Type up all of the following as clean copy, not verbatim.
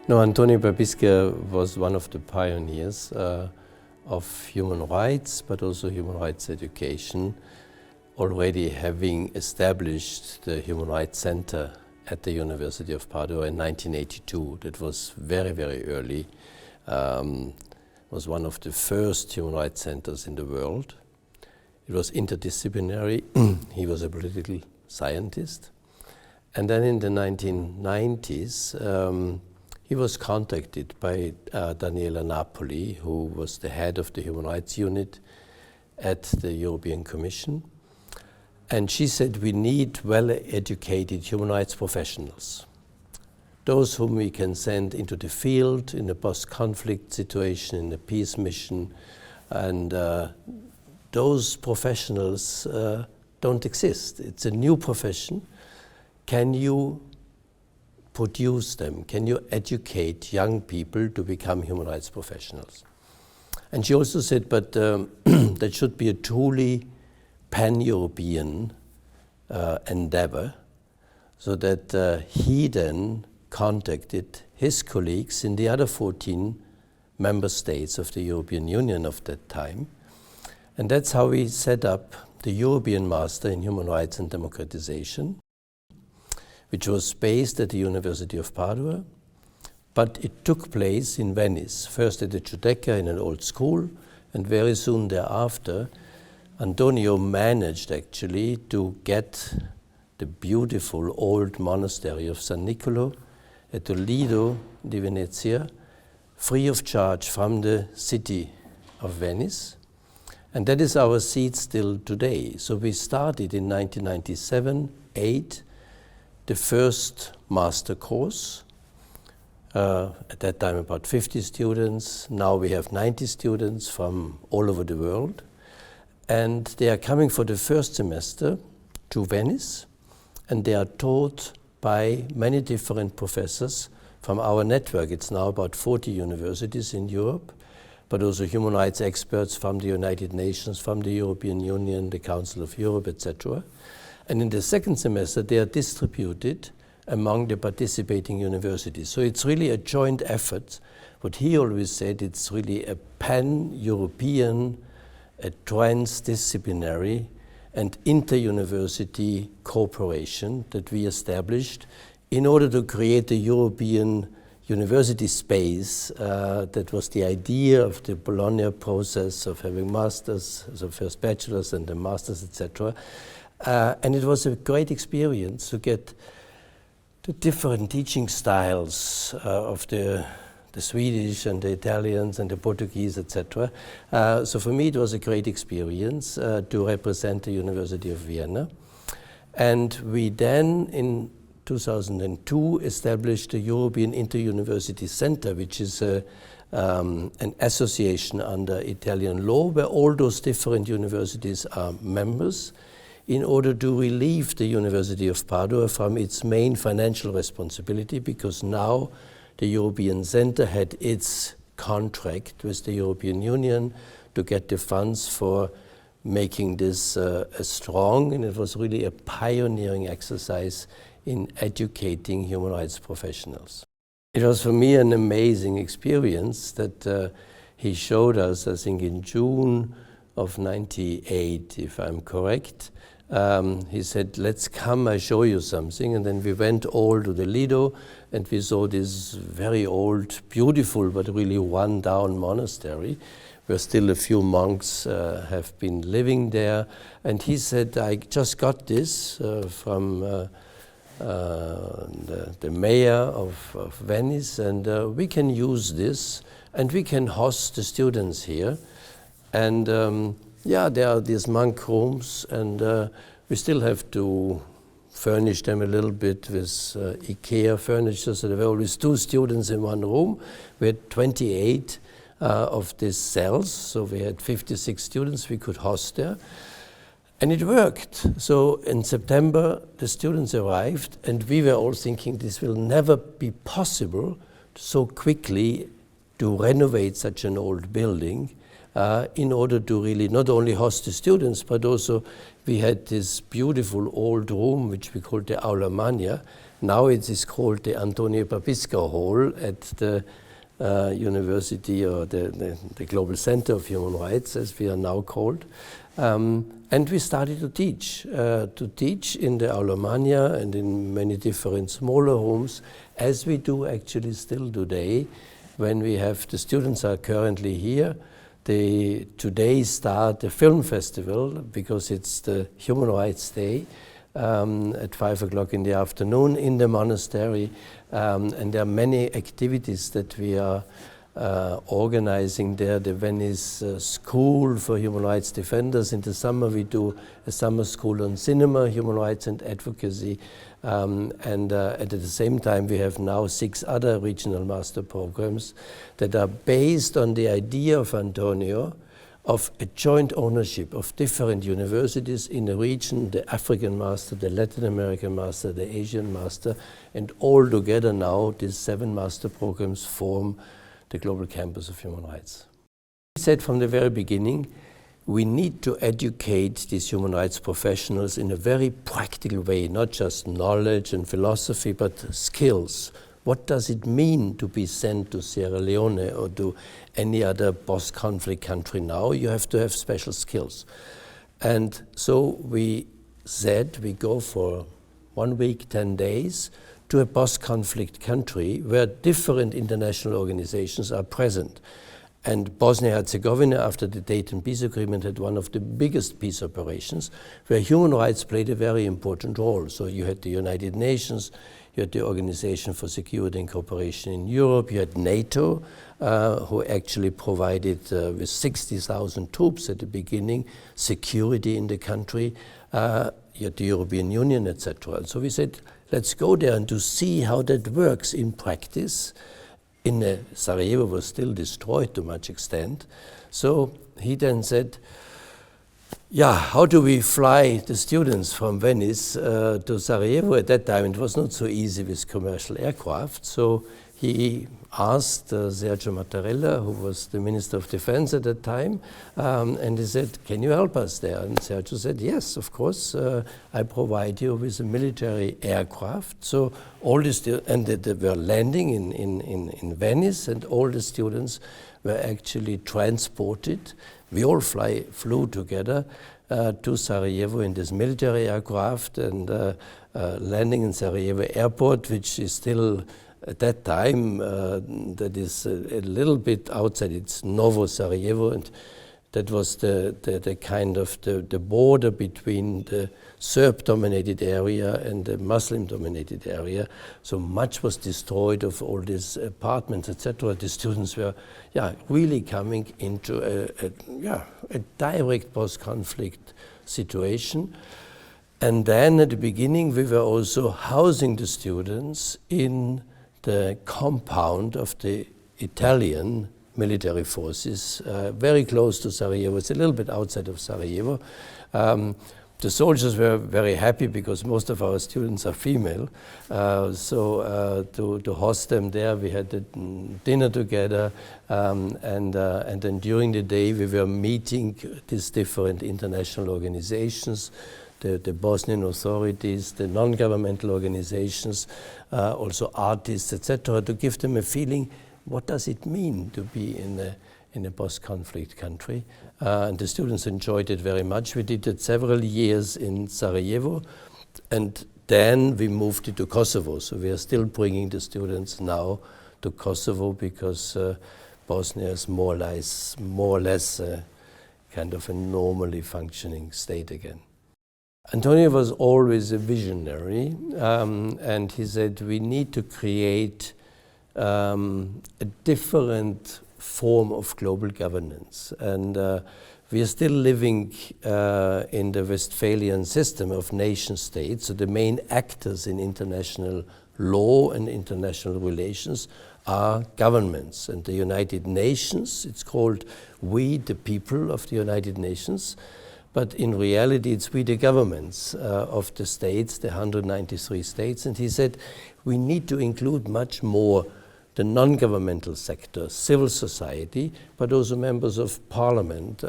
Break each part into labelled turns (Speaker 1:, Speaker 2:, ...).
Speaker 1: No, Antonio Papisca was one of the pioneers of human rights, but also human rights education, already having established the Human Rights Center at the University of Padova in 1982. That was very, very early. Was one of the first human rights centers in the world. It was interdisciplinary. He was a political scientist. And then in the 1990s, he was contacted by Daniela Napoli, who was the head of the Human Rights Unit at the European Commission. And she said, we need well-educated human rights professionals. Those whom we can send into the field in a post-conflict situation, in a peace mission. And those professionals don't exist. It's a new profession. Can you produce them? Can you educate young people to become human rights professionals? And she also said, but that should be a truly pan-European endeavor, so that he then contacted his colleagues in the other 14 member states of the European Union of that time. And that's how we set up the European Master in Human Rights and Democratization, which was based at the University of Padova, but it took place in Venice, first at the Giudecca in an old school, and very soon thereafter, Antonio managed actually to get the beautiful old monastery of San Niccolò at the Lido di Venezia, free of charge from the city of Venice. And that is our seat still today. So we started in 1997-8, the first master course. At that time about 50 students. Now we have 90 students from all over the world. And they are coming for the first semester to Venice, and they are taught by many different professors from our network. It's now about 40 universities in Europe, but also human rights experts from the United Nations, from the European Union, the Council of Europe, etc. And in the second semester, they are distributed among the participating universities. So it's really a joint effort. What he always said, it's really a pan-European, a transdisciplinary and inter-university cooperation that we established in order to create a European university space. That was the idea of the Bologna process of having masters, so first bachelors and then masters, etc. And it was a great experience to get the different teaching styles of the Swedish and the Italians and the Portuguese, etc. So for me it was a great experience to represent the University of Vienna. And we then in 2002 established the European Inter-University Center, which is an association under Italian law where all those different universities are members, in order to relieve the University of Padova from its main financial responsibility, because now the European Center had its contract with the European Union to get the funds for making this strong, and it was really a pioneering exercise in educating human rights professionals. It was for me an amazing experience that he showed us, I think in June of '98, if I'm correct. He said, let's come, I show you something. And then we went all to the Lido and we saw this very old, beautiful, but really run down monastery where still a few monks have been living there. And he said, I just got this from the mayor of Venice, and we can use this and we can host the students here. And yeah, there are these monk rooms, and we still have to furnish them a little bit with IKEA furniture, so there were always 2 students in one room. We had 28 of these cells, so we had 56 students we could host there. And it worked. So in September, the students arrived, and we were all thinking this will never be possible so quickly to renovate such an old building. in order to really not only host the students, but also we had this beautiful old room which we called the Aula Magna. Now it is called the Antonio Papisca Hall at the University, or the Global Center of Human Rights, as we are now called. And we started to teach in the Aula Magna and in many different smaller rooms, as we do actually still today. When we have, the students are currently here, they today start the film festival because it's the Human Rights Day at 5 o'clock in the afternoon in the monastery. And there are many activities that we are organizing there. The Venice School for Human Rights Defenders. In the summer we do a summer school on cinema, human rights and advocacy. And at the same time we have now 6 other regional master programs that are based on the idea of Antonio of a joint ownership of different universities in a region, the African master, the Latin American master, the Asian master, and all together now these 7 master programs form the Global Campus of Human Rights. We said from the very beginning, we need to educate these human rights professionals in a very practical way, not just knowledge and philosophy, but skills. What does it mean to be sent to Sierra Leone or to any other post-conflict country now? You have to have special skills. And so we said we go for 1 week, 10 days, to a post-conflict country where different international organizations are present. And Bosnia-Herzegovina, after the Dayton Peace Agreement, had one of the biggest peace operations where human rights played a very important role. So you had the United Nations, you had the Organization for Security and Cooperation in Europe, you had NATO, who actually provided with 60,000 troops at the beginning, security in the country, you had the European Union, etc. And so we said, let's go there and to see how that works in practice. Sarajevo was still destroyed to much extent. So he then said, yeah, how do we fly the students from Venice to Sarajevo? At that time it was not so easy with commercial aircraft. So he asked Sergio Mattarella, who was the Minister of Defense at that time, and he said, can you help us there? And Sergio said, yes, of course, I provide you with a military aircraft. So all the and they were landing in Venice, and all the students were actually transported. We all flew together to Sarajevo in this military aircraft, and landing in Sarajevo airport, which is still at that time, that is a little bit outside. It's Novo Sarajevo, and that was the kind of the border between the Serb-dominated area and the Muslim-dominated area. So much was destroyed of all these apartments, etc. The students were, really coming into a direct post-conflict situation. And then at the beginning, we were also housing the students in the compound of the Italian military forces, very close to Sarajevo. It's a little bit outside of Sarajevo. The soldiers were very happy because most of our students are female. So to host them there, we had a dinner together, and then during the day we were meeting these different international organizations, the Bosnian authorities, the non-governmental organizations, also artists, etc., to give them a feeling, what does it mean to be in a post-conflict country? And the students enjoyed it very much. We did it several years in Sarajevo, and then we moved it to Kosovo. So we are still bringing the students now to Kosovo because Bosnia is more or less kind of a normally functioning state again. Antonio was always a visionary, and he said we need to create a different form of global governance. And we are still living in the Westphalian system of nation states. So the main actors in international law and international relations are governments. And the United Nations, it's called We the People of the United Nations, but in reality it's we the governments of the states, the 193 states. And he said we need to include much more the non-governmental sector, civil society, but also members of parliament.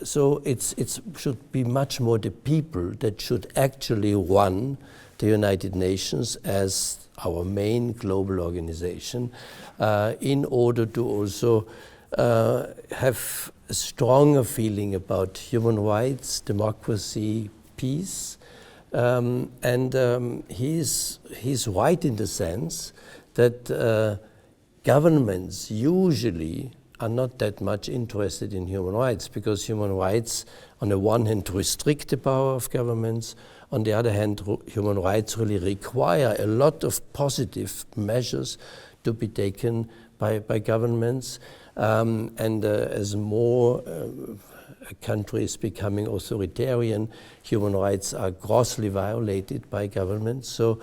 Speaker 1: So it should be much more the people that should actually run the United Nations as our main global organization, in order to also have a stronger feeling about human rights, democracy, peace. He's right in the sense that governments usually are not that much interested in human rights, because human rights, on the one hand, restrict the power of governments. On the other hand, human rights really require a lot of positive measures to be taken by governments. As more a country is becoming authoritarian, human rights are grossly violated by governments. So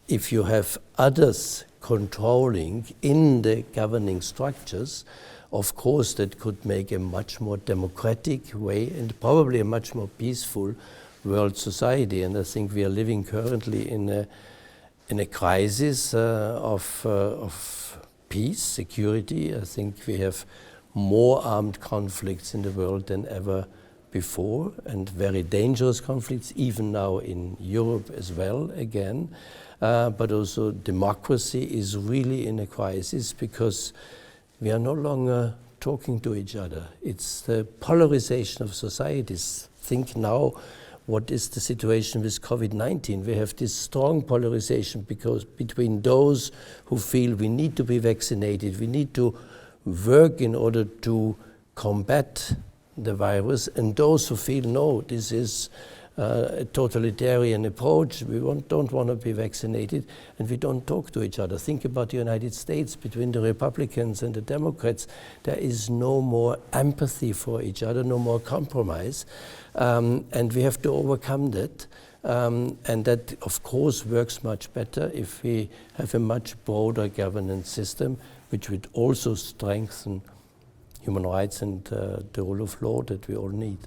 Speaker 1: if you have others controlling in the governing structures, of course that could make a much more democratic way and probably a much more peaceful world society. And I think we are living currently in a crisis of peace, security. I think we have more armed conflicts in the world than ever before, and very dangerous conflicts, even now in Europe as well again. But also democracy is really in a crisis because we are no longer talking to each other. It's the polarization of societies. Think now, what is the situation with COVID-19? We have this strong polarization because between those who feel we need to be vaccinated, we need to work in order to combat the virus, and those who feel no, this is a totalitarian approach, we don't want to be vaccinated, and we don't talk to each other. Think about the United States, between the Republicans and the Democrats, there is no more empathy for each other, no more compromise, and we have to overcome that. And that, of course, works much better if we have a much broader governance system, which would also strengthen human rights and the rule of law that we all need.